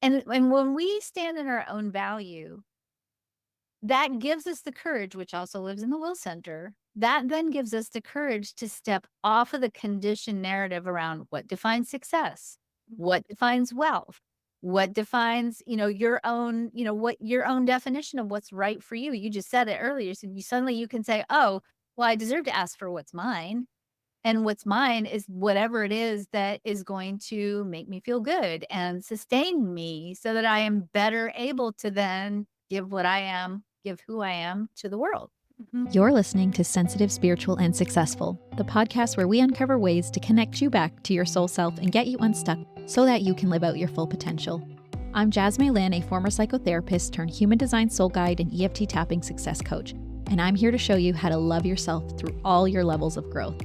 And when we stand in our own value, that gives us the courage, which also lives in the will center. That then gives us the courage to step off of the conditioned narrative around what defines success, what defines wealth, what defines, your own, what your own definition of what's right for you. You just said it earlier. So suddenly you can say, oh, well, I deserve to ask for what's mine. And what's mine is whatever it is that is going to make me feel good and sustain me so that I am better able to then give who I am to the world. You're listening to Sensitive, Spiritual, and Successful, the podcast where we uncover ways to connect you back to your soul self and get you unstuck so that you can live out your full potential. I'm Jasmine Lynn, a former psychotherapist turned human design soul guide and EFT tapping success coach, and I'm here to show you how to love yourself through all your levels of growth.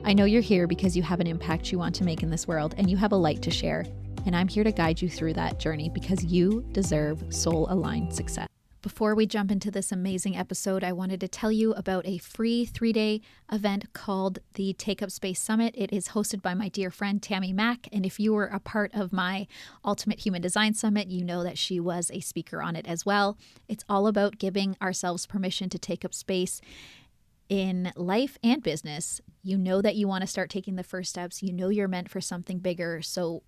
I know you're here because you have an impact you want to make in this world and you have a light to share, and I'm here to guide you through that journey because you deserve soul-aligned success. Before we jump into this amazing episode, I wanted to tell you about a free 3-day event called the Take Up Space Summit. It is hosted by my dear friend Tammy Mack, and if you were a part of my Ultimate Human Design Summit, you know that she was a speaker on it as well. It's all about giving ourselves permission to take up space in life and business. You know that you want to start taking the first steps. You know you're meant for something bigger, so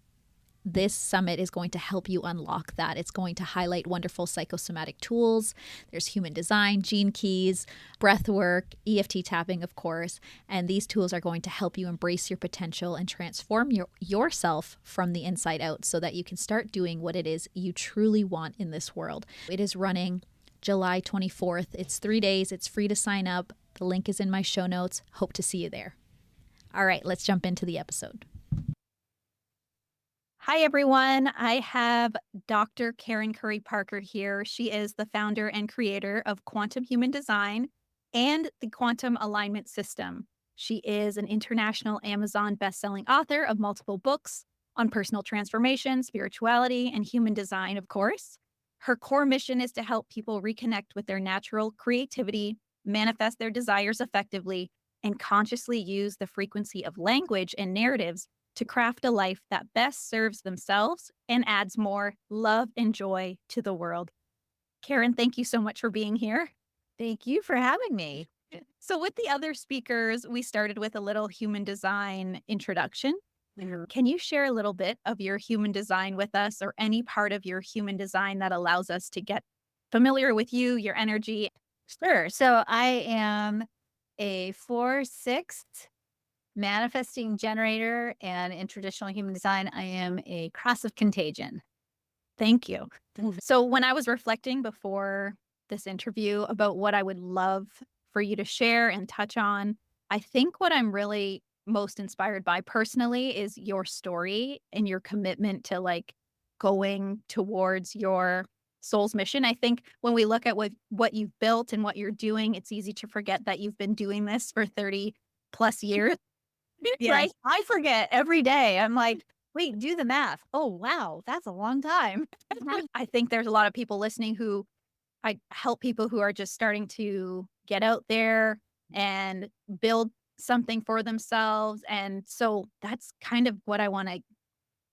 this summit is going to help you unlock that. It's going to highlight wonderful psychosomatic tools. There's human design, gene keys, breath work, EFT tapping, of course. And these tools are going to help you embrace your potential and transform yourself from the inside out so that you can start doing what it is you truly want in this world. It is running July 24th. It's 3 days. It's free to sign up. The link is in my show notes. Hope to see you there. All right, let's jump into the episode. Hi, everyone. I have Dr. Karen Curry Parker here. She is the founder and creator of Quantum Human Design and the Quantum Alignment System. She is an international Amazon bestselling author of multiple books on personal transformation, spirituality, and human design, of course. Her core mission is to help people reconnect with their natural creativity, manifest their desires effectively, and consciously use the frequency of language and narratives to craft a life that best serves themselves and adds more love and joy to the world. Karen, thank you so much for being here. Thank you for having me. So with the other speakers, we started with a little human design introduction. Can you share a little bit of your human design with us, or any part of your human design that allows us to get familiar with you, your energy? Sure. So I am a 4/6 manifesting generator, and in traditional human design, I am a cross of contagion. Thank you. So when I was reflecting before this interview about what I would love for you to share and touch on, I think what I'm really most inspired by personally is your story and your commitment to going towards your soul's mission. I think when we look at what you've built and what you're doing, it's easy to forget that you've been doing this for 30 plus years. Yes. Right? I forget every day. I'm like, wait, do the math. Oh, wow. That's a long time. I think there's a lot of people listening who I help people who are just starting to get out there and build something for themselves. And so that's kind of what I want to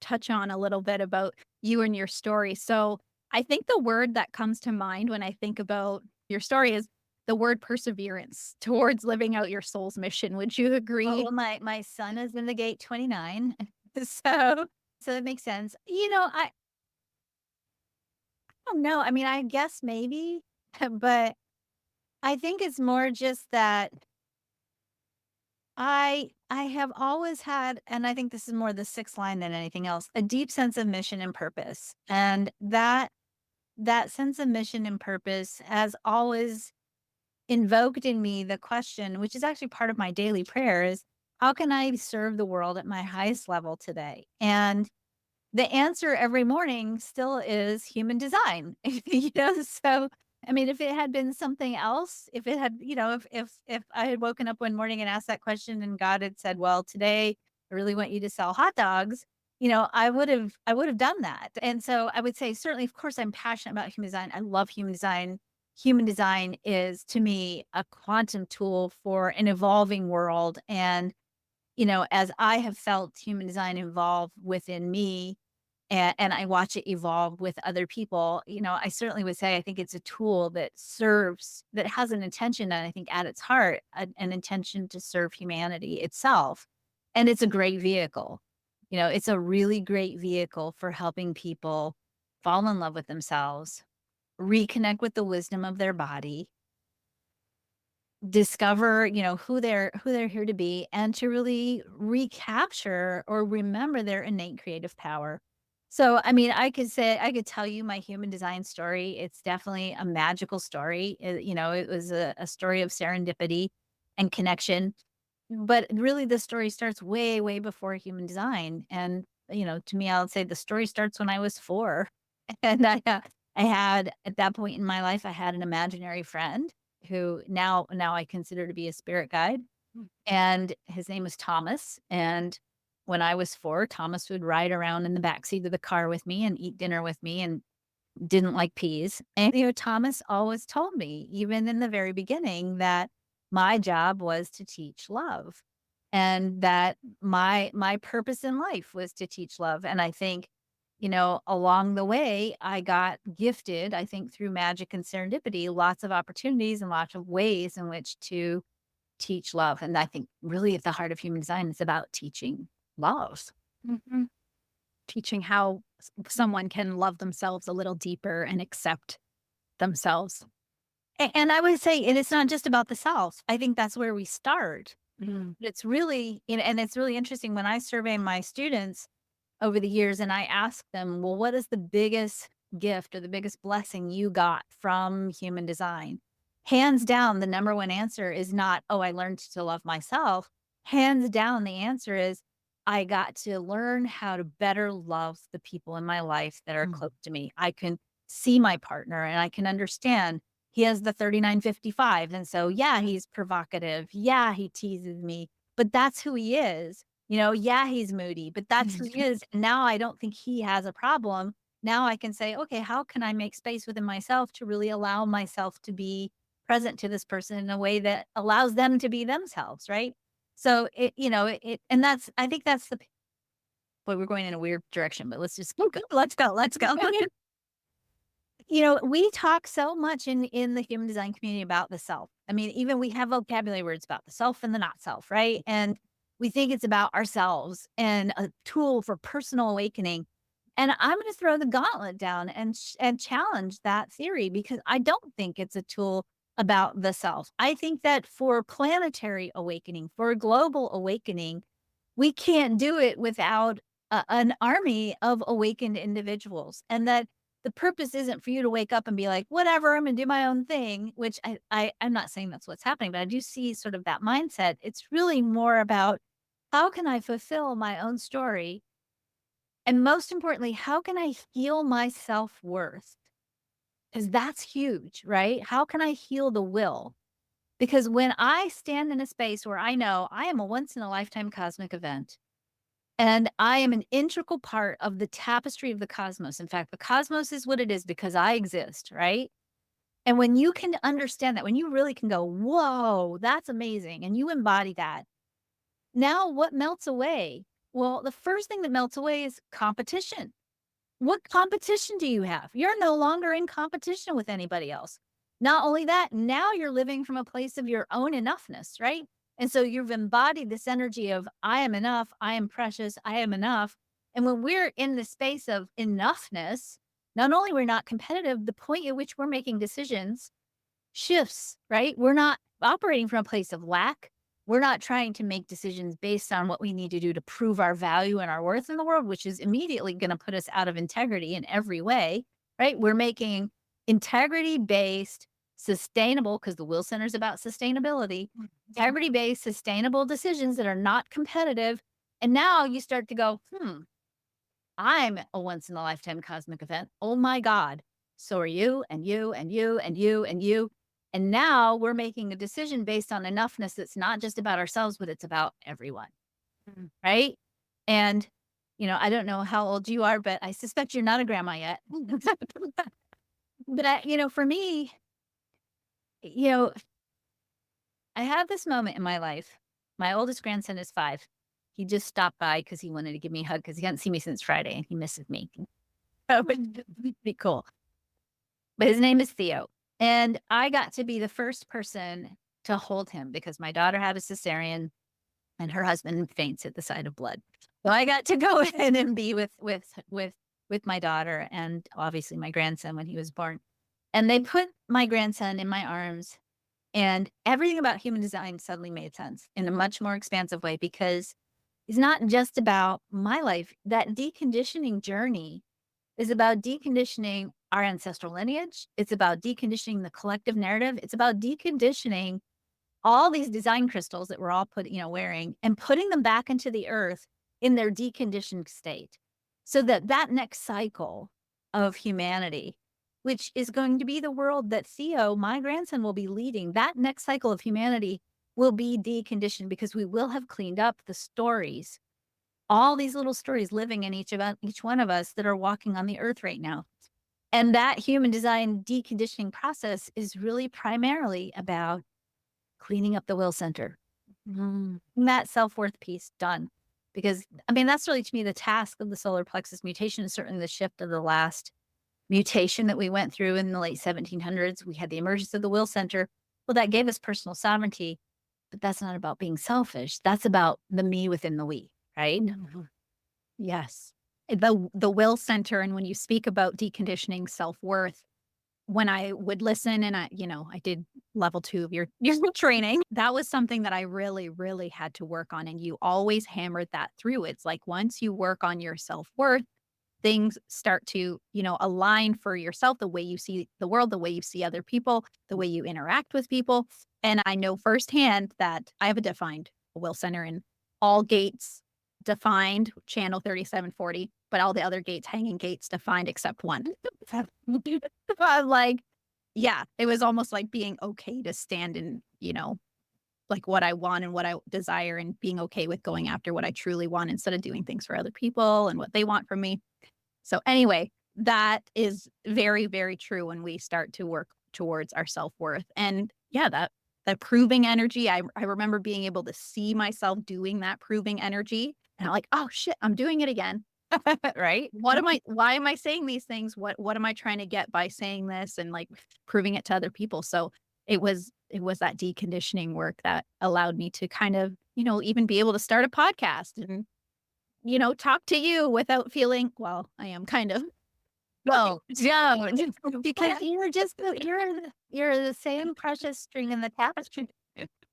touch on a little bit about you and your story. So I think the word that comes to mind when I think about your story is the word perseverance towards living out your soul's mission. Would you agree? Well, my son is in the gate 29. So so that makes sense. I don't know. I mean, I guess maybe, but I think it's more just that I have always had, and I think this is more the sixth line than anything else, a deep sense of mission and purpose. And that sense of mission and purpose has always invoked in me the question, which is actually part of my daily prayer, is how can I serve the world at my highest level today? And the answer every morning still is human design. So I mean, if it had been something else, if it had, if I had woken up one morning and asked that question and God had said, well, today I really want you to sell hot dogs, I would have done that. And so I would say, certainly, of course, I'm passionate about human design. I love human design. Human design is, to me, a quantum tool for an evolving world. And as I have felt human design evolve within me, and I watch it evolve with other people, I certainly would say I think it's a tool that has an intention, and I think at its heart, an intention to serve humanity itself. And it's a great vehicle. It's a really great vehicle for helping people fall in love with themselves, reconnect with the wisdom of their body, discover, who they're here to be, and to really recapture or remember their innate creative power. So, I mean, I could tell you my human design story. It's definitely a magical story. It was a story of serendipity and connection. But really the story starts way, way before human design. And, to me, I would say the story starts when I was 4. And I had at that point in my life, I had an imaginary friend who now I consider to be a spirit guide, Mm. and his name was Thomas. And when I was 4, Thomas would ride around in the backseat of the car with me and eat dinner with me and didn't like peas. And, Thomas always told me, even in the very beginning, that my job was to teach love, and that my purpose in life was to teach love. And I think, along the way, I got gifted, I think through magic and serendipity, lots of opportunities and lots of ways in which to teach love. And I think really at the heart of human design, it's about teaching love. Mhm. Teaching how someone can love themselves a little deeper and accept themselves. And I would say, and it's not just about the self. I think that's where we start. Mm. It's really, and it's really interesting when I survey my students over the years and I ask them, well, what is the biggest gift or the biggest blessing you got from human design? Hands down, the number one answer is not, oh, I learned to love myself. Hands down, the answer is, I got to learn how to better love the people in my life that are Mm. close to me. I can see my partner and I can understand he has the 3955. And so, yeah, he's provocative. Yeah, he teases me, but that's who he is. Yeah, he's moody, but that's who he is. Now I don't think he has a problem. Now I can say, okay, how can I make space within myself to really allow myself to be present to this person in a way that allows them to be themselves, right? So and I think that's boy, we're going in a weird direction, but let's just keep going. Let's go. Let's go. We talk so much in the human design community about the self. I mean, even we have vocabulary words about the self and the not self, right? And we think it's about ourselves and a tool for personal awakening. And I'm going to throw the gauntlet down and challenge that theory, because I don't think it's a tool about the self. I think that for planetary awakening, for global awakening, we can't do it without an army of awakened individuals, and that the purpose isn't for you to wake up and be like, whatever, I'm gonna do my own thing, which I'm not saying that's what's happening, but I do see sort of that mindset. It's really more about how can I fulfill my own story? And most importantly, how can I heal my self-worth? Because that's huge, right? How can I heal the will? Because when I stand in a space where I know I am a once in a lifetime cosmic event, and I am an integral part of the tapestry of the cosmos. In fact, the cosmos is what it is because I exist, right? And when you can understand that, when you really can go, whoa, that's amazing, and you embody that, now what melts away? Well, the first thing that melts away is competition. What competition do you have? You're no longer in competition with anybody else. Not only that, now you're living from a place of your own enoughness, right? And so you've embodied this energy of, I am enough, I am precious, I am enough. And when we're in the space of enoughness, not only we're not competitive, the point at which we're making decisions shifts, right? We're not operating from a place of lack. We're not trying to make decisions based on what we need to do to prove our value and our worth in the world, which is immediately going to put us out of integrity in every way, right? We're making integrity based, sustainable, because the will center is about sustainability, integrity based, sustainable decisions that are not competitive. And now you start to go, I'm a once in a lifetime cosmic event. Oh my God. So are you, and you, and you, and you, and you. And now we're making a decision based on enoughness that's not just about ourselves, but it's about everyone. Mm. Right. And, I don't know how old you are, but I suspect you're not a grandma yet. But for me, you know, I have this moment in my life. My oldest grandson is 5. He just stopped by because he wanted to give me a hug because he hadn't seen me since Friday and he misses me. That would be cool. But his name is Theo. And I got to be the first person to hold him because my daughter had a cesarean and her husband faints at the sight of blood. So I got to go in and be with my daughter and obviously my grandson when he was born. And they put my grandson in my arms, and everything about human design suddenly made sense in a much more expansive way because it's not just about my life. That deconditioning journey is about deconditioning our ancestral lineage. It's about deconditioning the collective narrative. It's about deconditioning all these design crystals that we're all wearing and putting them back into the earth in their deconditioned state so that that next cycle of humanity, which is going to be the world that Theo, my grandson, will be leading, that next cycle of humanity will be deconditioned because we will have cleaned up the stories, all these little stories living in each one of us that are walking on the earth right now. And that human design deconditioning process is really primarily about cleaning up the will center. That self-worth piece done. Because, I mean, that's really, to me, the task of the solar plexus mutation is certainly the shift of the last mutation that we went through in the late 1700s. We had the emergence of the will center. Well, that gave us personal sovereignty, but that's not about being selfish. That's about the me within the we, right? Yes. The will center. And when you speak about deconditioning self-worth, when I would listen and I did level 2 of your training, that was something that I really, really had to work on. And you always hammered that through. It's like once you work on your self-worth, things start to, align for yourself, the way you see the world, the way you see other people, the way you interact with people. And I know firsthand that I have a defined will center in all gates defined, channel 3740, but all the other gates, hanging gates defined except one. I'm like, yeah, it was almost like being okay to stand in, like what I want and what I desire and being okay with going after what I truly want instead of doing things for other people and what they want from me. So anyway, that is very, very true when we start to work towards our self-worth. And yeah, that proving energy, I remember being able to see myself doing that proving energy. And I'm like, oh shit, I'm doing it again. Right? Why am I saying these things? What am I trying to get by saying this and like proving it to other people? So it was that deconditioning work that allowed me to kind of, even be able to start a podcast and, talk to you without feeling, well, I am kind of. No, don't, because you're the same precious string in the tapestry.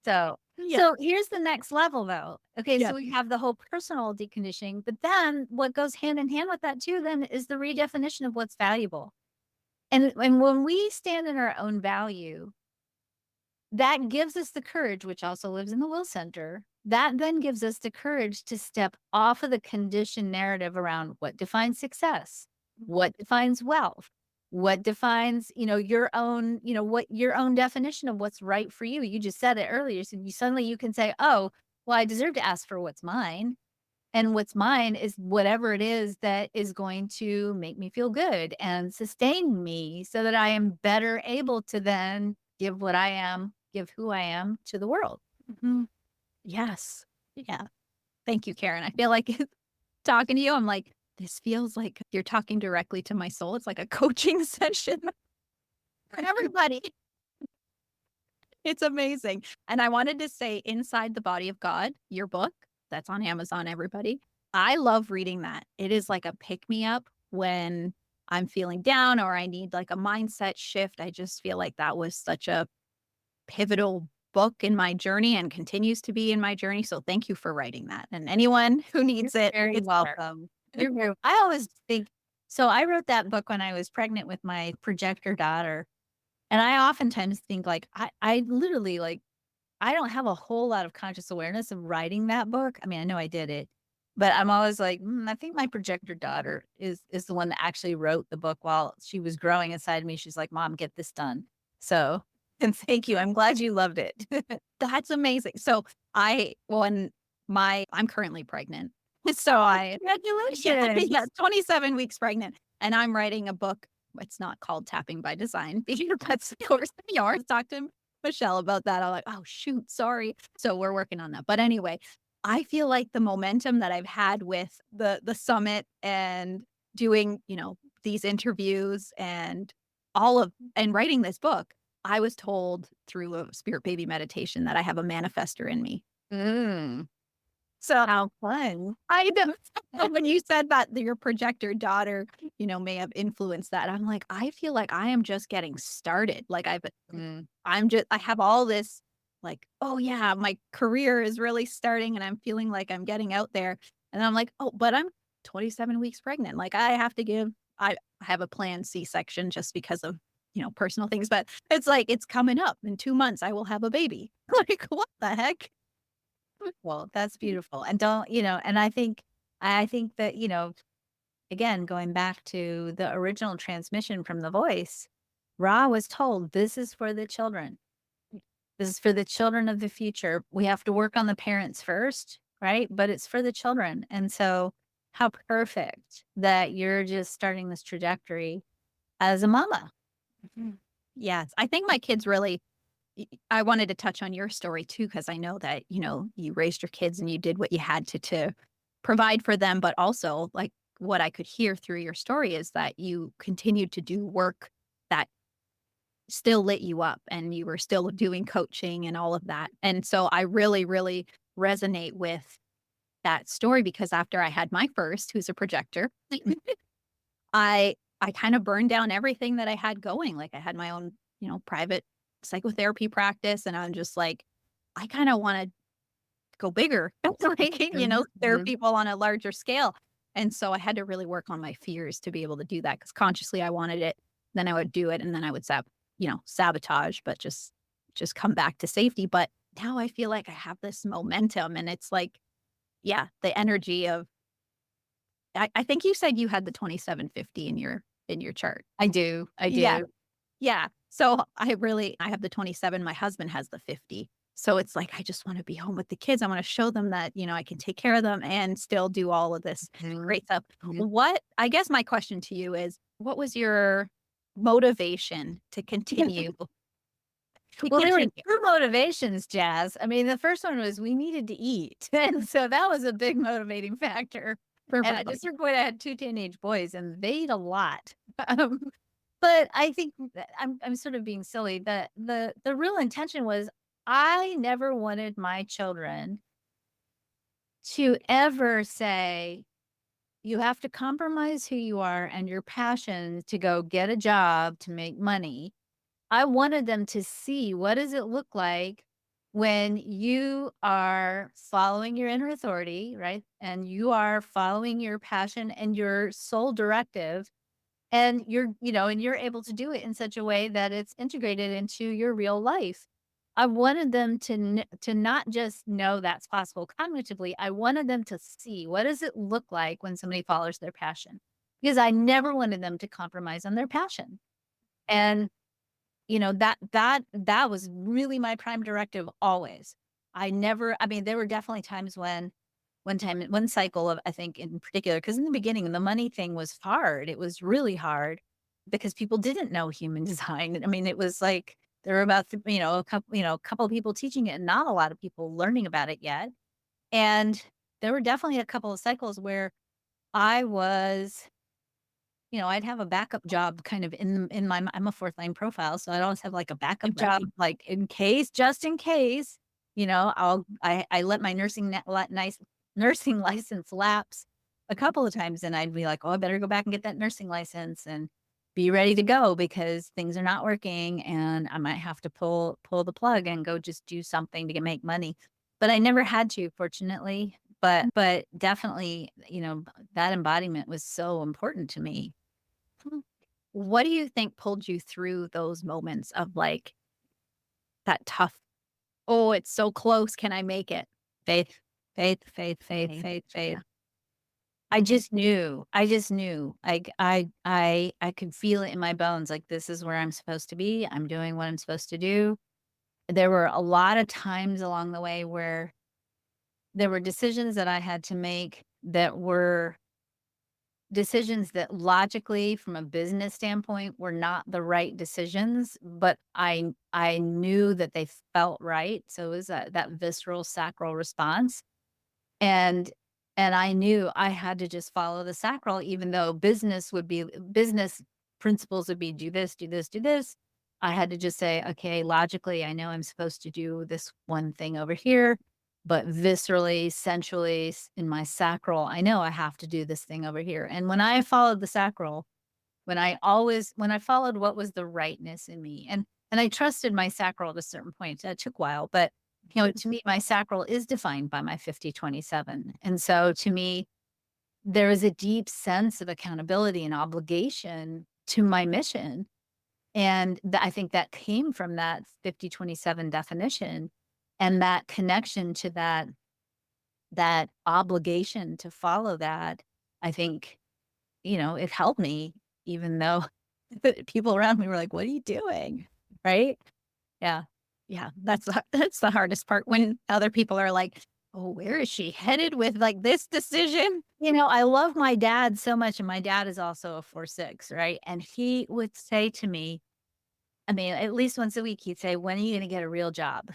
So Yeah. so here's the next level though. Okay, Yeah. so we have the whole personal deconditioning, but then what goes hand in hand with that too then is the redefinition of what's valuable. And when we stand in our own value, that gives us the courage, which also lives in the will center. That then gives us the courage to step off of the conditioned narrative around what defines success, what defines wealth, what defines, your own, what your own definition of what's right for you. You just said it earlier. So suddenly you can say, oh, well, I deserve to ask for what's mine. And what's mine is whatever it is that is going to make me feel good and sustain me so that I am better able to then give who I am to the world. Yes. Yeah. Thank you, Karen. I feel like talking to you, I'm like, this feels like you're talking directly to my soul. It's like a coaching session for everybody. It's amazing. And I wanted to say Inside the Body of God, your book, that's on Amazon, everybody. I love reading that. It is like a pick me up when I'm feeling down or I need like a mindset shift. I just feel like that was such a pivotal book in my journey and continues to be in my journey. So thank you for writing that. And anyone who needs it, Very it's welcome. I always think so. I wrote that book when I was pregnant with my projector daughter. And I oftentimes think like I literally like I don't have a whole lot of conscious awareness of writing that book. I mean, I know I did it, but I'm always like, I think my projector daughter is the one that actually wrote the book while she was growing inside me. She's like, Mom, get this done. So, and thank you. I'm glad you loved it. That's amazing. So I'm currently pregnant. So Congratulations. yeah, 27 weeks pregnant. And I'm writing a book. It's not called Tapping by Design. But of course, yours. Talk to Michelle about that. I'm like, oh shoot, sorry. So we're working on that. But anyway, I feel like the momentum that I've had with the summit and doing, these interviews and writing this book, I was told through a spirit baby meditation that I have a manifester in me. Mm, So how fun. I know when you said that your projector daughter, may have influenced that, I'm like, I feel like I am just getting started. Like Mm. I have all this like, oh yeah, my career is really starting and I'm feeling like I'm getting out there. And I'm like, oh, but I'm 27 weeks pregnant. Like I have a planned C-section just because of, personal things, but it's like it's coming up in 2 months. I will have a baby. Like, what the heck? Well, that's beautiful. And don't, and I think that, again, going back to the original transmission from the voice, Ra was told, this is for the children. This is for the children of the future. We have to work on the parents first, right? But it's for the children. And so, how perfect that you're just starting this trajectory as a mama. Mhm. Yes, I think my kids really I wanted to touch on your story too, because I know that, you raised your kids and you did what you had to provide for them, but also, like, what I could hear through your story is that you continued to do work that still lit you up and you were still doing coaching and all of that. And so I really, really resonate with that story because after I had my first, who's a projector, I kind of burned down everything that I had going. Like I had my own, private psychotherapy practice and I'm just like, I kind of want to go bigger, like, Mhm, serve mhm. people on a larger scale. And so I had to really work on my fears to be able to do that because consciously I wanted it, then I would do it, and then I would sabotage, but just come back to safety. But now I feel like I have this momentum, and it's like, yeah, the energy of. I think you said you had the 2750 in your chart. I do. I Yeah, do. yeah. So I have the 27, my husband has the 50. So it's like, I just wanna be home with the kids. I wanna show them that, I can take care of them and still do all of this Mhm, great stuff. mhm. I guess my question to you is, what was your motivation to continue to Well, there were continue? 2 motivations, Jazz. I mean, the first one was we needed to eat, and so that was a big motivating factor. For And both. at a certain point, I had 2 teenage boys, and they ate a lot. Um, but I think that I'm sort of being silly. The real intention was I never wanted my children to ever say, "You have to compromise who you are and your passions to go get a job to make money." I wanted them to see what does it look like when you are following your inner authority, right? And you are following your passion and your soul directive and and you're able to do it in such a way that it's integrated into your real life. I wanted them to not just know that's possible cognitively. I wanted them to see what does it look like when somebody follows their passion, because I never wanted them to compromise on their passion. And that was really my prime directive always. I mean, there were definitely times when one cycle of I think in particular, because in the beginning, the money thing was hard. It was really hard because people didn't know human design. I mean, it was like there were about, a couple of people teaching it and not a lot of people learning about it yet. And there were definitely a couple of cycles where I was I'd have a backup job kind of in my I'm a fourth line profile, so I'd always have, like, a backup job, Right. like, in case just in case, I let my nursing license lapse a couple of times, and I'd be like, "Oh, I better go back and get that nursing license and be ready to go because things are not working, and I might have to pull the plug and go just do something to make money." But I never had to, fortunately, but definitely, that embodiment was so important to me. What do you think pulled you through those moments of, like, that tough, "Oh, it's so close, can I make it?" Faith, faith, faith, faith, Right. faith, faith. Yeah. I just knew, like, I could feel it in my bones, like, this is where I'm supposed to be, I'm doing what I'm supposed to do. There were a lot of times along the way where there were decisions that I had to make that were decisions that logically, from a business standpoint, were not the right decisions, but I knew that they felt right, so it was that visceral sacral response. And I knew I had to just follow the sacral, even though business principles would be do this, do this, do this. I had to just say, okay, logically, I know I'm supposed to do this one thing over here, but viscerally, sensually, in my sacral, I know I have to do this thing over here. And when I followed the sacral, when I followed what was the rightness in me, and I trusted my sacral at a certain point. That took a while, but to me, my sacral is defined by my 50-27. And so to me, there is a deep sense of accountability and obligation to my mission. And I think that came from that 50-27 definition and that connection to that obligation to follow that. I think, it helped me, even though the people around me were like, "What are you doing?" Right? Yeah. Yeah, that's the hardest part when other people are like, "Oh, where is she headed with, like, this decision?" I love my dad so much, and my dad is also a 4-6, right? And he would say to me, I mean, at least once a week, he'd say, "When are you gonna get a real job?"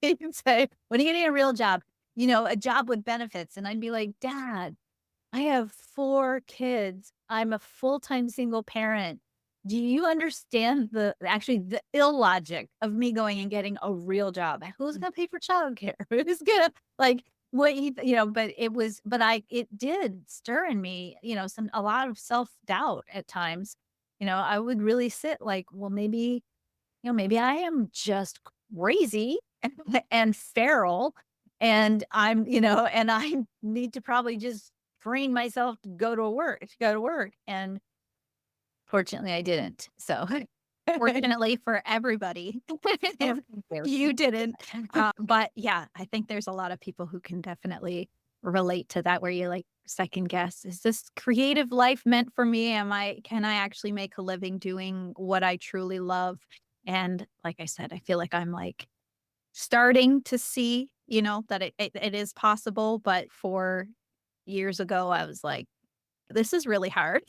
He'd say, "When are you gonna get a real job? A job with benefits." And I'd be like, "Dad, I have 4 kids. I'm a full-time single parent. Do you understand the illogic of me going and getting a real job? Who's gonna pay for childcare? Who's gonna like what it did stir in me, a lot of self-doubt at times. I would really sit like, well, maybe I am just crazy and feral and I need to probably just train myself to go to work. And fortunately I didn't. So Fortunately for everybody, you didn't. But yeah, I think there's a lot of people who can definitely relate to that where you like second guess, is this creative life meant for me? Can I actually make a living doing what I truly love? And like I said, I feel like I'm like starting to see, that it is possible. But 4 years ago, I was like, this is really hard.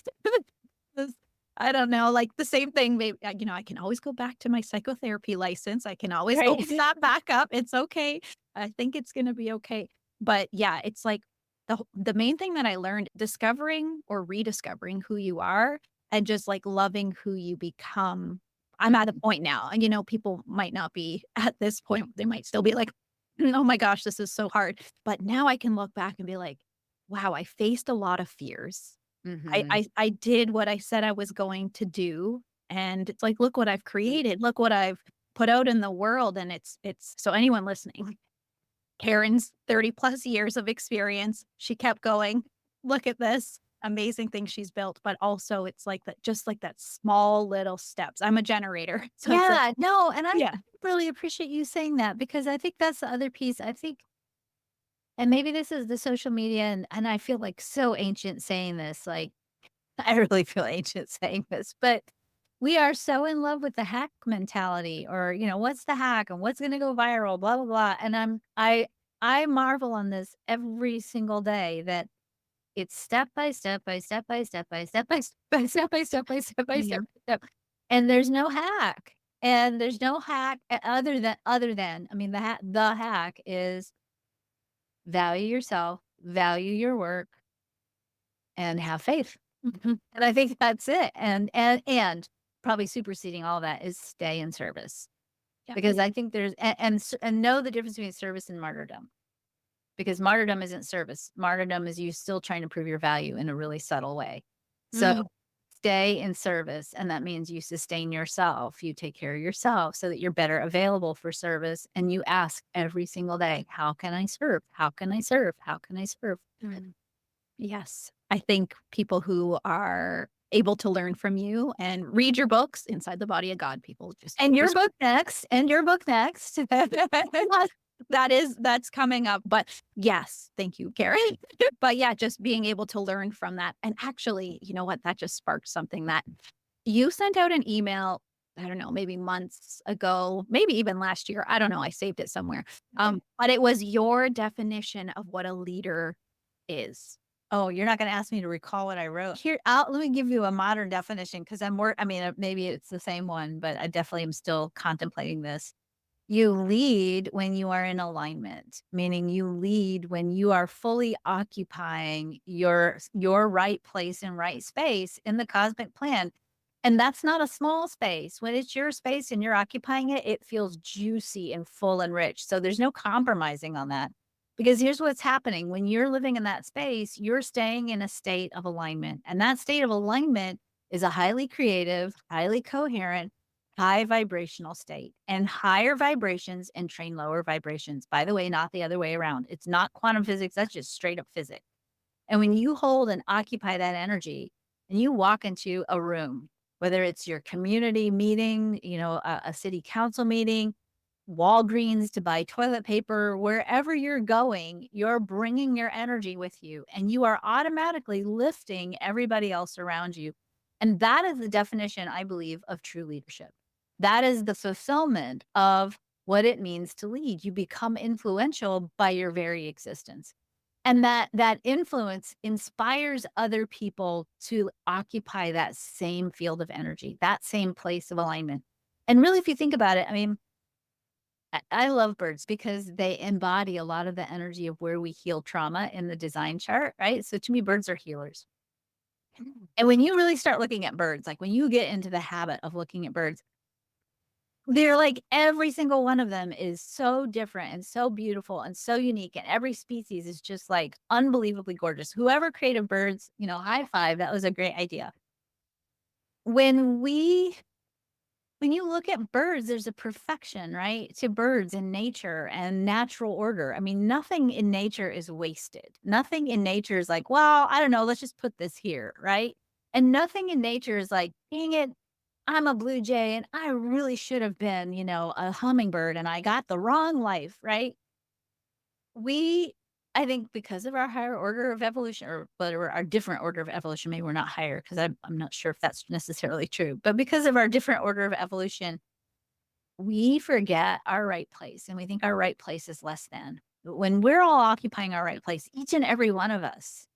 This I don't know, like, the same thing, I can always go back to my psychotherapy license, I can always right. open that back up, it's okay, I think it's gonna be okay, but, yeah, it's like the main thing that I learned, discovering or rediscovering who you are and just, like, loving who you become. I'm at a point now, and, people might not be at this point, they might still be like, "Oh my gosh, this is so hard," but now I can look back and be like, "Wow, I faced a lot of fears." I Mhm. I I did what I said I was going to do, and it's like, look what I've created, look what I've put out in the world, and it's so anyone listening, Karen's 30 plus years of experience, she kept going, "Look at this amazing thing she's built," but also it's like that just like that small little steps. I'm a generator, so it's like Yeah, no, and I yeah. really appreciate you saying that because I think that's the other piece. I think, and maybe this is the social media, and I feel like so ancient saying this, like, I really feel ancient saying this, but we are so in love with the hack mentality or, what's the hack and what's gonna go viral, blah, blah, blah. And I marvel on this every single day that it's step by step by step by step by step by step by step by step by step by Yeah. step by step. And there's no hack. And there's no hack other than, I mean, the hack is value yourself, value your work, and have faith. Mhm. And I think that's it. And probably superseding all that is stay in service. Yeah. Because I think there's and know the difference between service and martyrdom. Because martyrdom isn't service. Martyrdom is you still trying to prove your value in a really subtle way. So Mm. stay in service, and that means you sustain yourself. You take care of yourself so that you're better available for service. And you ask every single day, how can I serve? How can I serve? How can I serve? Mm. Yes. I think people who are able to learn from you and read your books, Inside the Body of God, people And your just book next, and your book next. that's coming up, but yes, thank you, Karen. But yeah, just being able to learn from that, and actually, you know what, that just sparked something that you sent out an email, I don't know, maybe months ago, maybe even last year, I don't know, I saved it somewhere, but it was your definition of what a leader is. Oh, you're not gonna ask me to recall what I wrote. Let me give you a modern definition because I mean, maybe it's the same one, but I definitely am still contemplating this. You lead when you are in alignment, meaning you lead when you are fully occupying your right place and right space in the cosmic plan. And that's not a small space. When it's your space and you're occupying it, it feels juicy and full and rich. So there's no compromising on that. Because here's what's happening. When you're living in that space, you're staying in a state of alignment. And that state of alignment is a highly creative, highly coherent, high vibrational state. And higher vibrations and train lower vibrations. By the way, not the other way around. It's not quantum physics, that's just straight up physics. And when you hold and occupy that energy and you walk into a room, whether it's your community meeting, a city council meeting, Walgreens to buy toilet paper, wherever you're going, you're bringing your energy with you and you are automatically lifting everybody else around you. And that is the definition, I believe, of true leadership. That is the fulfillment of what it means to lead. You become influential by your very existence. And that influence inspires other people to occupy that same field of energy, that same place of alignment. And really, if you think about it, I mean, I love birds because they embody a lot of the energy of where we heal trauma in the design chart, right? So to me, birds are healers. And when you really start looking at birds, like when you get into the habit of looking at birds, they're like every single one of them is so different and so beautiful and so unique. And every species is just like unbelievably gorgeous. Whoever created birds, high five. That was a great idea. When we when you look at birds, there's a perfection, right? To birds in nature and natural order. I mean, nothing in nature is wasted. Nothing in nature is like, well, I don't know, let's just put this here, right? And nothing in nature is like, dang it, I'm a blue jay and I really should have been, a hummingbird and I got the wrong life, right? We I think because of our higher order of evolution or whatever our different order of evolution, maybe we're not higher because I'm not sure if that's necessarily true, but because of our different order of evolution, we forget our right place and we think our right place is less than. But when we're all occupying our right place, each and every one of us,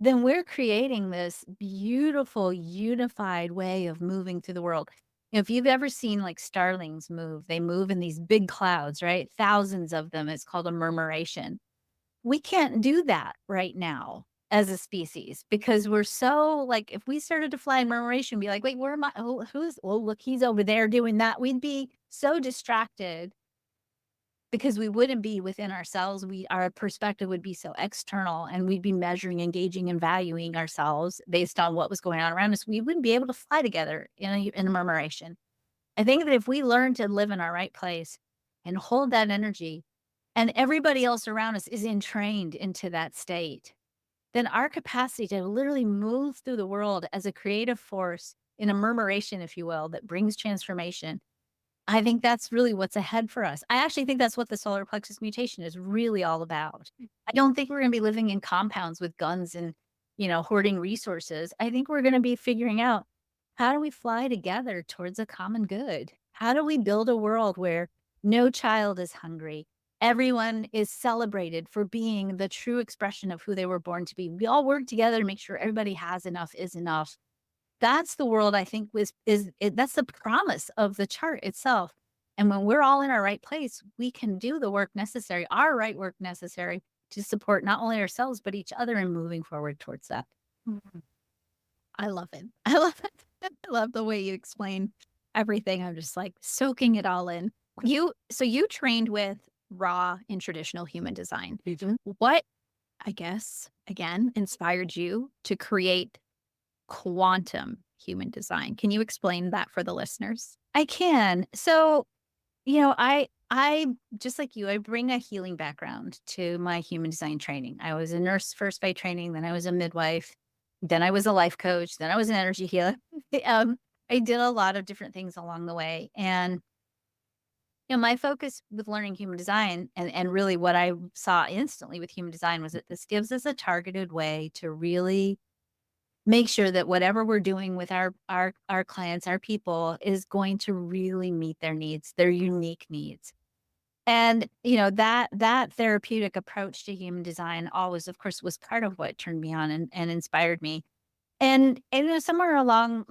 then we're creating this beautiful, unified way of moving through the world. If you've ever seen like starlings move, they move in these big clouds, right? Thousands of them. It's called a murmuration. We can't do that right now as a species because we're so like, if we started to fly in murmuration, be like, wait, where am I? Oh, look, he's over there doing that. We'd be so distracted because we wouldn't be within ourselves. Our perspective would be so external and we'd be measuring, engaging, and valuing ourselves based on what was going on around us. We wouldn't be able to fly together in a murmuration. I think that if we learn to live in our right place and hold that energy, and everybody else around us is entrained into that state, then our capacity to literally move through the world as a creative force in a murmuration, if you will, that brings transformation. I think that's really what's ahead for us. I actually think that's what the solar plexus mutation is really all about. I don't think we're going to be living in compounds with guns and, hoarding resources. I think we're going to be figuring out how do we fly together towards a common good? How do we build a world where no child is hungry? Everyone is celebrated for being the true expression of who they were born to be. We all work together to make sure everybody has enough, is enough. That's the world I think that's the promise of the chart itself. And when we're all in our right place, we can do the work necessary, our right work necessary to support not only ourselves, but each other in moving forward towards that. Mhm. I love it. I love it. I love the way you explain everything. I'm just like soaking it all in. You trained with raw and traditional human design. What, I guess, again, inspired you to create quantum human design? Can you explain that for the listeners? I can. So, I just like you, I bring a healing background to my human design training. I was a nurse first by training, then I was a midwife, then I was a life coach, then I was an energy healer. I did a lot of different things along the way. And my focus with learning human design and really what I saw instantly with human design was that this gives us a targeted way to really make sure that whatever we're doing with our clients, our people is going to really meet their needs, their unique needs. And, that therapeutic approach to human design always, of course, was part of what turned me on and inspired me. And somewhere along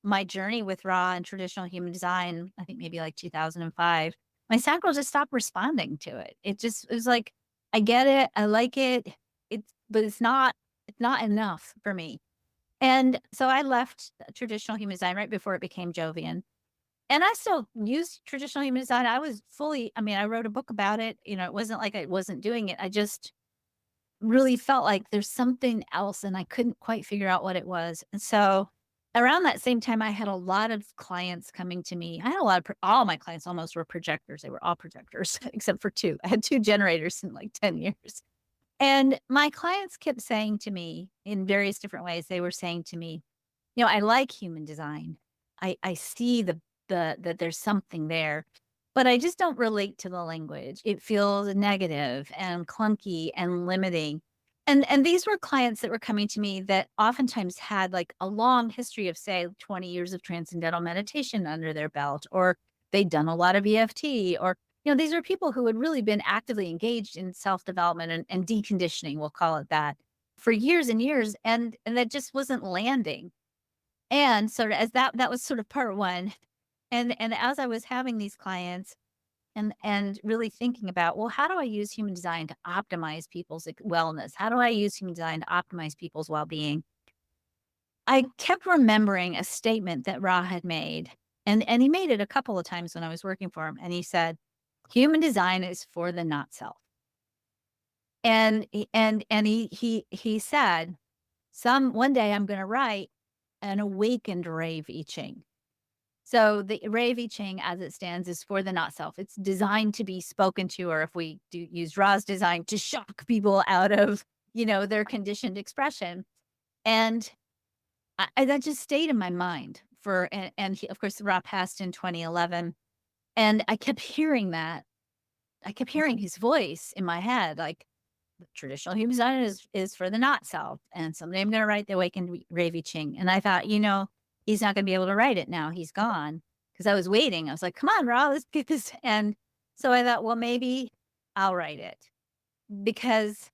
my journey with raw and traditional human design, I think maybe like 2005, my sacral just stopped responding to it. It was like, I get it, I like it, but it's not enough for me. And so I left traditional human design right before it became Jovian. And I still use traditional human design. I mean, I wrote a book about it. It wasn't like I wasn't doing it. I just really felt like there's something else and I couldn't quite figure out what it was. And so around that same time, I had a lot of clients coming to me. I had a lot of, all my clients almost were projectors. They were all projectors except for two. I had two generators in like 10 years. And my clients kept saying to me in various different ways, they were saying to me, I like human design. I see that there's something there, but I just don't relate to the language. It feels negative and clunky and limiting. And these were clients that were coming to me that oftentimes had like a long history of, say, 20 years of transcendental meditation under their belt, or they'd done a lot of EFT, or these are people who had really been actively engaged in self-development and deconditioning, we'll call it that, for years and years, and that just wasn't landing. And sort of as that was sort of part one. And as I was having these clients and really thinking about, well, how do I use human design to optimize people's wellness? How do I use human design to optimize people's well-being? I kept remembering a statement that Ra had made. And he made it a couple of times when I was working for him. And he said, human design is for the not self. And he said, one day I'm going to write an awakened Rave I Ching. So the Rave I Ching, as it stands, is for the not self. It's designed to be spoken to, or if we do use Ra's design, to shock people out of, their conditioned expression. And that just stayed in my mind and he, of course, Ra passed in 2011. And I kept hearing that. I kept hearing his voice in my head, like, traditional human design is for the not self. And someday I'm going to write the awakened Rave I Ching. And I thought, he's not going to be able to write it now. He's gone. Because I was waiting. I was like, come on, Ra, let's get this. And so I thought, well, maybe I'll write it. Because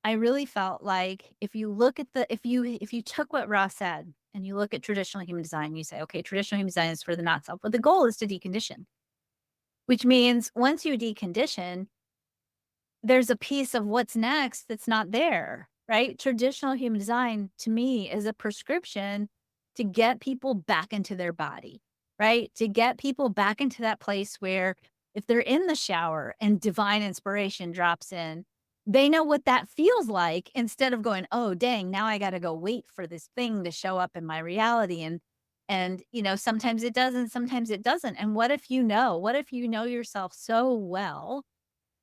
I really felt like if you look at if you took what Ra said and you look at traditional human design, you say, okay, traditional human design is for the not self. But the goal is to decondition, which means once you decondition, there's a piece of what's next that's not there, right? Traditional human design to me is a prescription to get people back into their body, right? To get people back into that place where if they're in the shower and divine inspiration drops in, they know what that feels like instead of going, oh, dang, now I got to go wait for this thing to show up in my reality. And, sometimes it does and sometimes it doesn't. And what if you know yourself so well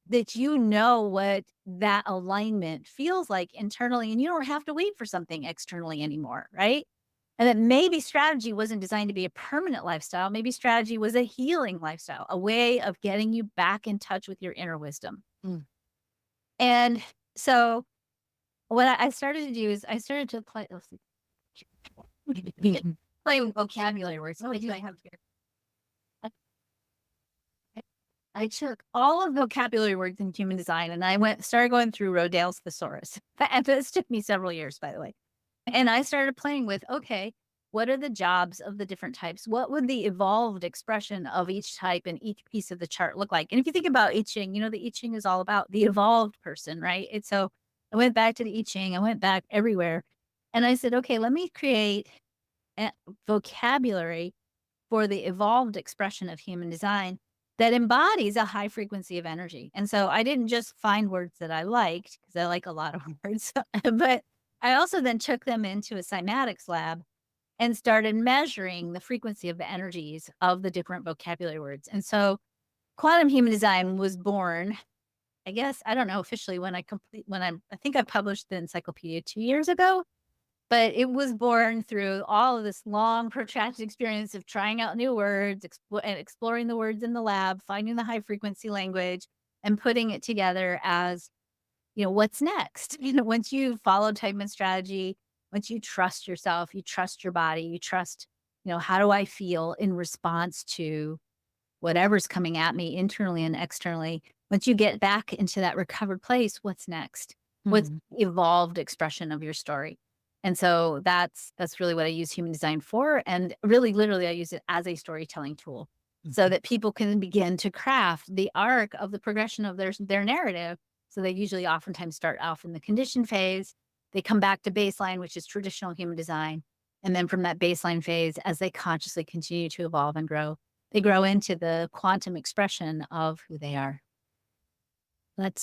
that you know what that alignment feels like internally, and you don't have to wait for something externally anymore, right? And that maybe strategy wasn't designed to be a permanent lifestyle. Maybe strategy was a healing lifestyle, a way of getting you back in touch with your inner wisdom. Mm. And so what I started to do is I started to play with vocabulary words. Oh, I do. I have here. I took all of the vocabulary words in human design and I started going through Rodale's thesaurus. And this took me several years, by the way. And I started playing with, okay, what are the jobs of the different types? What would the evolved expression of each type and each piece of the chart look like? And if you think about I Ching, the I Ching is all about the evolved person, right? And so I went back to the I Ching. I went back everywhere. And I said, okay, let me create a vocabulary for the evolved expression of human design that embodies a high frequency of energy. And so I didn't just find words that I liked, because I like a lot of words, but I also then took them into a cymatics lab and started measuring the frequency of the energies of the different vocabulary words. And so quantum human design was born, I guess, I don't know officially I think I published the encyclopedia 2 years ago. But it was born through all of this long, protracted experience of trying out new words, and exploring the words in the lab, finding the high frequency language, and putting it together as, what's next? Once you follow Teichmann strategy, once you trust yourself, you trust your body, you trust, how do I feel in response to whatever's coming at me internally and externally? Once you get back into that recovered place, what's next? What's the evolved expression of your story? And so that's really what I use human design for. And really, literally, I use it as a storytelling tool so Mhm. that people can begin to craft the arc of the progression of their narrative. So they usually oftentimes start off in the condition phase. They come back to baseline, which is traditional human design. And then from that baseline phase, as they consciously continue to evolve and grow, they grow into the quantum expression of who they are. That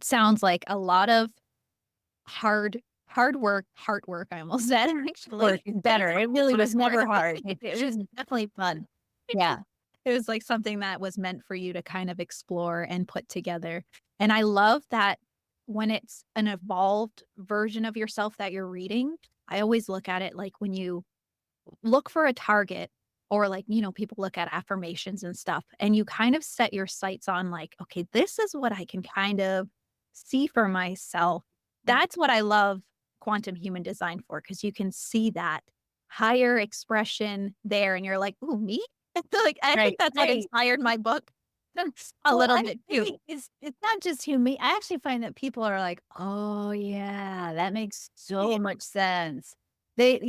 sounds like a lot of hard work, heart work, I almost said, Or actually. better. It really was never hard. It was definitely fun. Yeah. It was like something that was meant for you to kind of explore and put together. And I love that when it's an evolved version of yourself that you're reading, I always look at it like when you look for a target or like, people look at affirmations and stuff, and you kind of set your sights on like, okay, this is what I can kind of see for myself. That's what I love quantum human design for, because you can see that higher expression there and you're like, ooh, me? Like, I think Right. that's what Right. inspired my book a Well, little I bit too. think it's not just human. I actually find that people are like, "Oh, yeah, that makes so much sense." They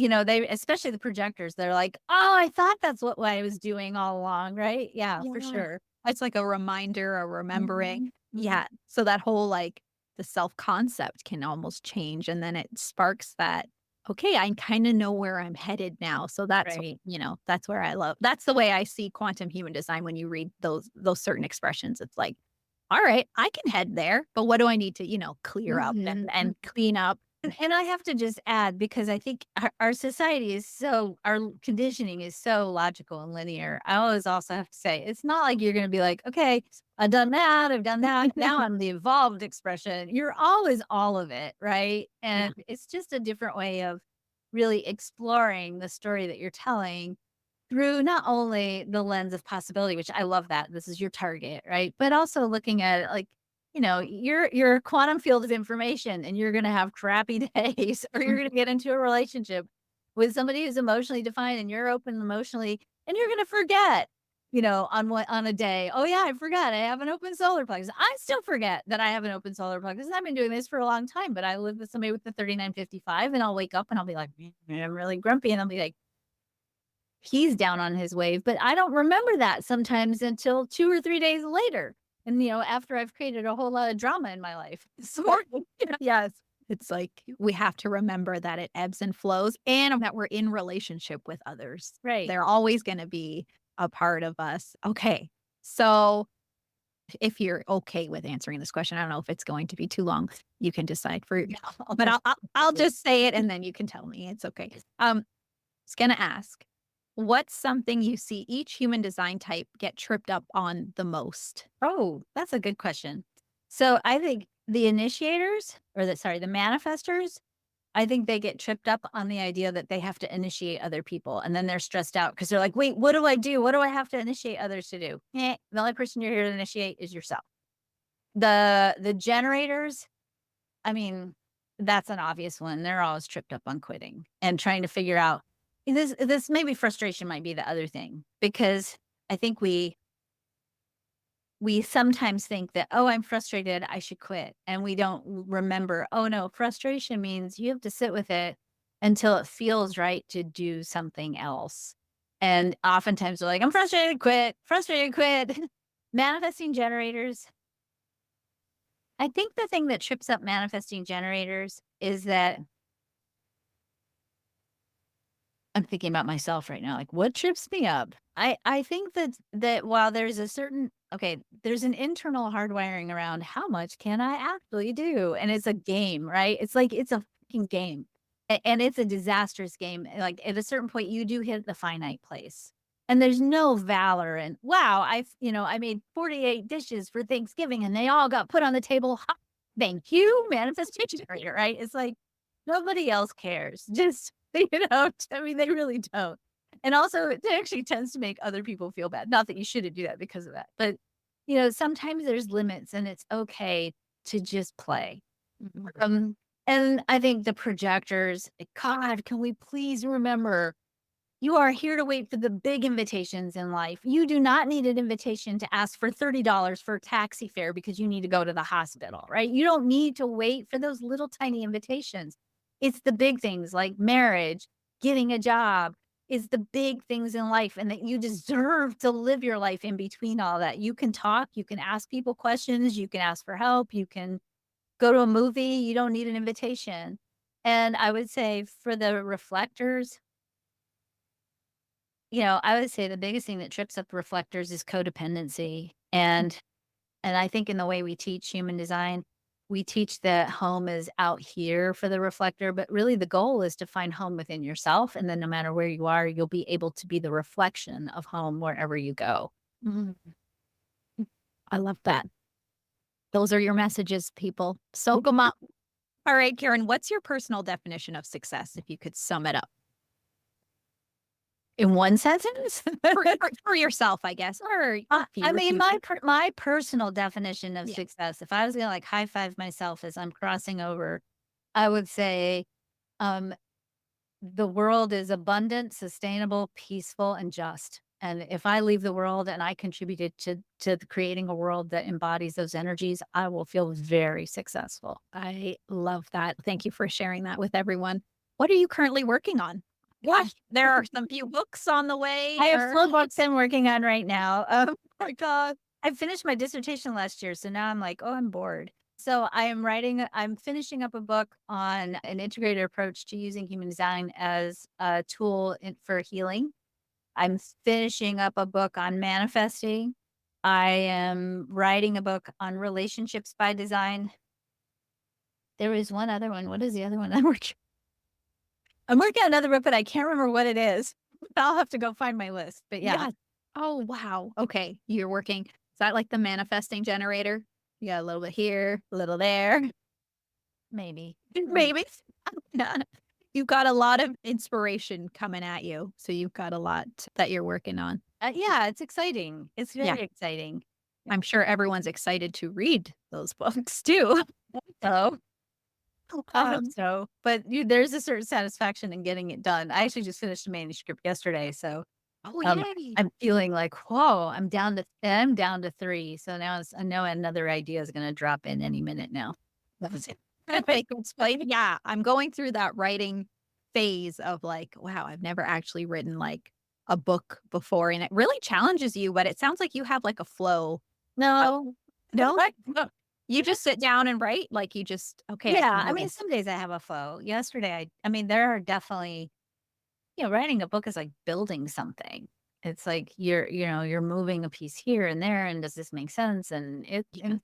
especially the projectors, they're like, "Oh, I thought that's what I was doing all along." Right? Yeah, for Yeah. sure. It's like a reminder, a remembering. Mhm, mhm. Yeah. So that whole like the self concept can almost change. And then it sparks that, okay, I kind of know where I'm headed now. So Right. that's where that's the way I see quantum human design when you read those certain expressions. It's like, all right, I can head there, but what do I need to, clear up Mhm. and clean up? And I have to just add, because I think our society is our conditioning is so logical and linear. I always also have to say, it's not like you're going to be like, okay, I've done that. I've done that. Now I'm the evolved expression. You're always all of it. Right. Yeah. And it's just a different way of really exploring the story that you're telling through not only the lens of possibility, which I love that this is your target, right? But also looking at it like, you're a quantum field of information and you're gonna have crappy days or you're gonna get into a relationship with somebody who's emotionally defined and you're open emotionally and you're gonna forget, on a day, oh yeah, I forgot I have an open solar plexus. I still forget that I have an open solar plexus. I've been doing this for a long time, but I live with somebody with the 3955 and I'll wake up and I'll be like, "Man, I'm really grumpy." And I'll be like, he's down on his wave, but I don't remember that sometimes until 2 or 3 days later. And, after I've created a whole lot of drama in my life. So Yes. It's like we have to remember that it ebbs and flows and that we're in relationship with others. right. They're always going to be a part of us. Okay. So if you're okay with answering this question, I don't know if it's going to be too long. You can decide for, Yeah, I'll but just I'll just say it and then you can tell me it's okay. Was going to ask, what's something you see each human design type get tripped up on the most? Oh, that's a good question. So I think the initiators the manifestors, I think they get tripped up on the idea that they have to initiate other people and then they're stressed out because they're like, wait, what do I do? What do I have to initiate others to do? The only person you're here to initiate is yourself. The generators, I mean, that's an obvious one. They're always tripped up on quitting and trying to figure out this maybe frustration might be the other thing because I think we sometimes think that, oh, I'm frustrated, I should quit. And we don't remember, oh no, frustration means you have to sit with it until it feels right to do something else. And oftentimes we're like, I'm frustrated, quit. Manifesting generators, I think the thing that trips up manifesting generators is that I'm thinking about myself right now. Like, what trips me up? I think that while there's there's an internal hardwiring around how much can I actually do, and it's a game, right? It's like it's a fucking game, and it's a disastrous game. Like at a certain point, you do hit the finite place, and there's no valor. And wow, I made 48 dishes for Thanksgiving, and they all got put on the table. Ha, thank you, manifestation generator, right? It's like nobody else cares. Just I mean, they really don't. And also, it actually tends to make other people feel bad. Not that you shouldn't do that because of that, but sometimes there's limits, and it's okay to just play. Mhm. And I think the projectors, God, can we please remember you are here to wait for the big invitations in life. You do not need an invitation to ask for $30 for a taxi fare because you need to go to the hospital, right? You don't need to wait for those little tiny invitations. It's the big things like marriage, getting a job, is the big things in life, and that you deserve to live your life in between all that. You can talk, you can ask people questions, you can ask for help, you can go to a movie, you don't need an invitation. And I would say for the reflectors, I would say the biggest thing that trips up reflectors is codependency. And I think in the way we teach human design, we teach that home is out here for the reflector, but really the goal is to find home within yourself. And then no matter where you are, you'll be able to be the reflection of home wherever you go. Mhm. I love that. Those are your messages, people. Soak them up. All right, Karen, what's your personal definition of success if you could sum it up? In one sentence? For yourself, I guess. Or I if you mean, refuse my personal definition of Yeah. success, if I was gonna like high five myself as I'm crossing over, I would say, um, the world is abundant, sustainable, peaceful, and just. And if I leave the world and I contributed to creating a world that embodies those energies, I will feel very successful. I love that. Thank you for sharing that with everyone. What are you currently working on? Gosh, there are some few books on the way. I have or- 4 books I'm working on right now. Oh my god. I finished my dissertation last year, so now I'm like, "Oh, I'm bored." So I'm finishing up a book on an integrated approach to using human design as a tool for healing. I'm finishing up a book on manifesting. I am writing a book on relationships by design. There is one other one. What is the other one I'm working on another book, but I can't remember what it is. I'll have to go find my list, but yeah. Oh, wow. Okay. You're working. Is that like the manifesting generator? You got a little bit here, a little there. Maybe. Maybe. Yeah. You've got a lot of inspiration coming at you. So you've got a lot that you're working on. Yeah, it's exciting. It's Yeah. very exciting. I'm sure everyone's excited to read those books too. So, I hope Um, so. But there's a certain satisfaction in getting it done. I actually just finished a manuscript yesterday, so oh, um, yay. I'm feeling like, whoa, I'm down to 3. So now I know another idea is going to drop in any minute now. That was it. Make them explain. Yeah, I'm going through that writing phase of like, wow, I've never actually written like a book before. And it really challenges you, but it sounds like you have like a flow. No, No? no. You just sit down and write? Like you just, okay. Yeah, can I do mean, this. some days I have a flow. Yesterday, I mean, there are definitely, writing a book is like building something. It's like you're moving a piece here and there, and does this make sense? And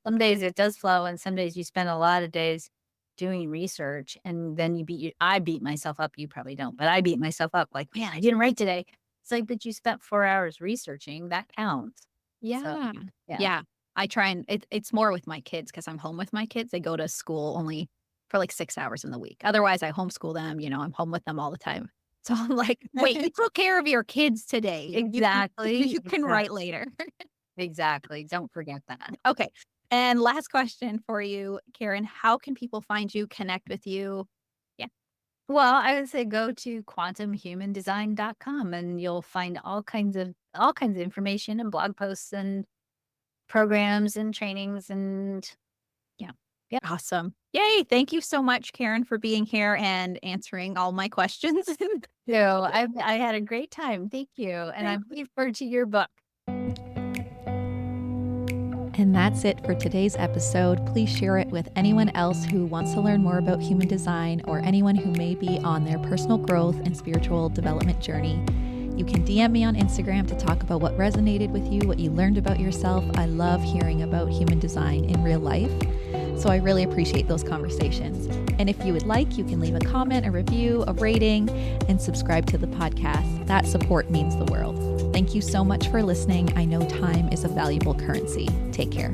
some days it does flow, and some days you spend a lot of days doing research, and then I beat myself up. You probably don't, but I beat myself up like, man, I didn't write today. It's like, but you spent 4 hours researching. That counts. Yeah. Yeah. Yeah. I try and it's more with my kids because I'm home with my kids. They go to school only for like 6 hours in the week. Otherwise, I homeschool them. I'm home with them all the time. So I'm like, wait, you took care of your kids today. Exactly. You can write later. Exactly. Don't forget that. Okay. And last question for you, Karen. How can people find you, connect with you? Well, I would say go to quantumhumandesign.com and you'll find all kinds of information and blog posts and programs and trainings and Yeah. Awesome. Yay. Thank you so much, Karen, for being here and answering all my questions. I had a great time. Thank you. And I'm looking forward to your book. And that's it for today's episode. Please share it with anyone else who wants to learn more about human design or anyone who may be on their personal growth and spiritual development journey. You can DM me on Instagram to talk about what resonated with you, what you learned about yourself. I love hearing about human design in real life, so I really appreciate those conversations. And if you would like, you can leave a comment, a review, a rating, and subscribe to the podcast. That support means the world. Thank you so much for listening. I know time is a valuable currency. Take care.